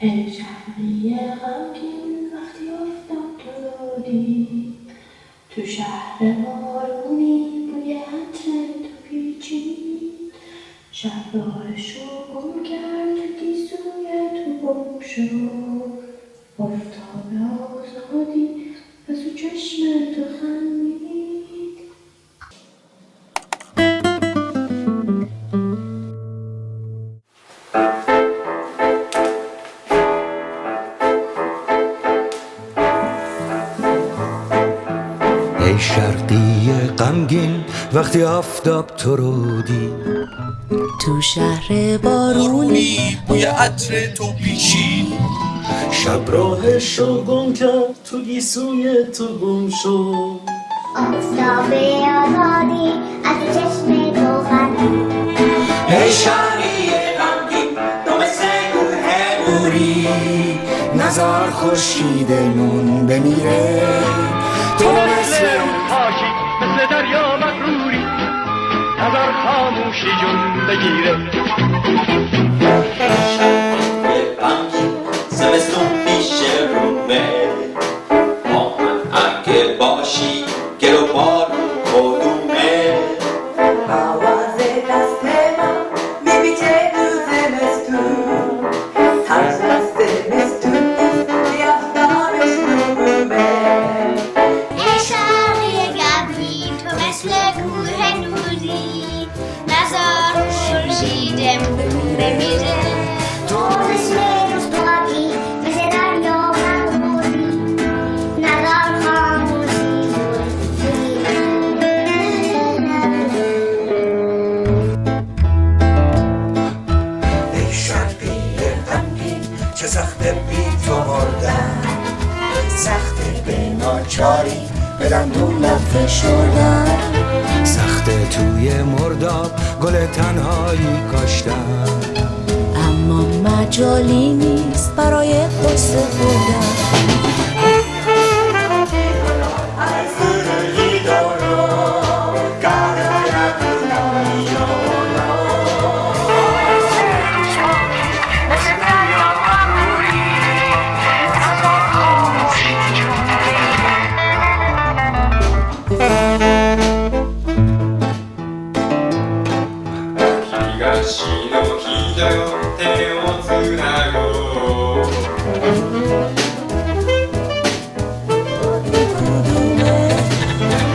ای شهری غمگین وقتی افتاد تو رو دید، تو شهر بارونی بوی عطر تو پیچید، شب راهش رو گم کرد تو گیسوی تو گم شد، افتاد به آزادی و تو چشم تو خندید. ای شرقی غمگین وقتی آفتاب تو رو دید، تو شهر بارونی بوی عطر تو پیچید، شب راهشو گم کرد تو گیسوی تو گم شد، افتاد به آزادی از چشم تو خندید. ای شهری غمگین تو مثل کوه نوری، نزار خورشیدمون بمیره، تو مثل اون پاکی مثل دریا مغروری، نظر خاموشی جون بگیره. شهری غمگین زمستون پیش رومه، با من اگه باشی گل و بارون کدومه. آواز دست من میپیچه تو زمستون، ترس از زمستون نیست که آفتابش نمومه. ای شهری غمگین تو مثل کوه نوری، نزار خورشیدمون بمیره. تو مثل روز پاکی مثل دریا مغروری، نزار خاموشی جون ای شرقی غمگین چه سخته بی تو مردن، سخته به ناچاری به دندون لب فشردن، سخته توی مرداب گل تنهایی کاشتن، اما مجالی نیست برای قصه خوردن.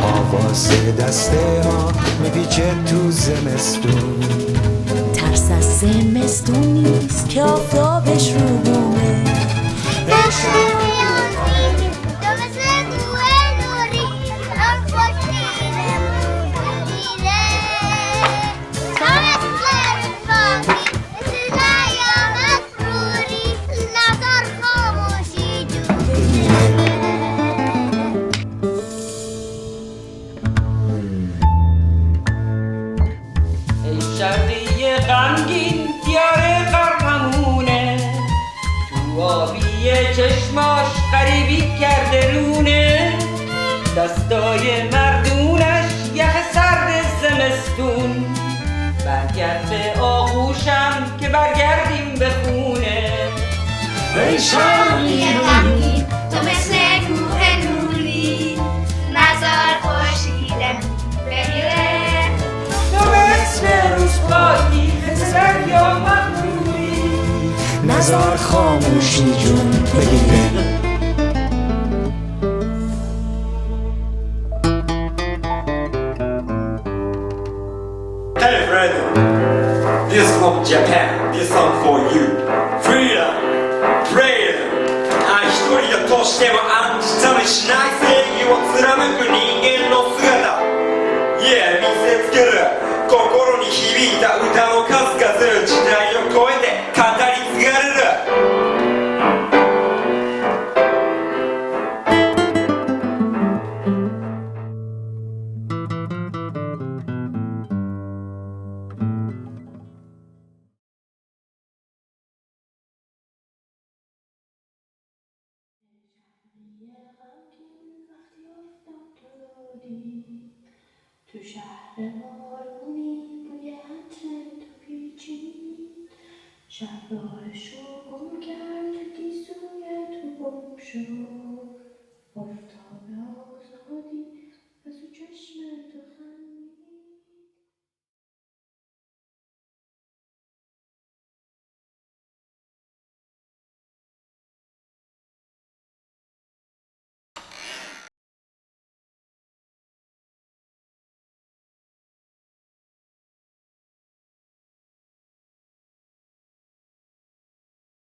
آواز دسته ها میپیچه تو زمستون، ترس از زمستون نیست که آفتابش رو بومه. ای شهری غمگین تو مثل کوه نوری، نزار خورشیدمون بمیره. تو مثل روز پاکی مثل دریا مغروری، نزار خاموشی جون بگیره. ای شرقی غمگین دیار قرقمونه، تو آبی چشماش غریبی کرده رونه، دستای مردونش یخ سرد زمستون، برگرد آغوشم که برگردیم به خونه. ای شرقی غمگین تو مثل کوه نوری، نزار خورشیدمون بمیره. تو مثل روز پاکی مثل دریا مغروری، نزار خاموشی جون بگیره. Hey Freddy, this from Japan, this song for you. Freedom, freedom. 一人だとしても暗示されしない正義を貫く人間の姿。Yeah、見せつける心に響いた歌の数々、時代を超えて語り継がれる。غمگین وقتی افتاد تو رو دید، تو شهر بارونی بوی عطر تو پیچید، شب راهش رو گم کرد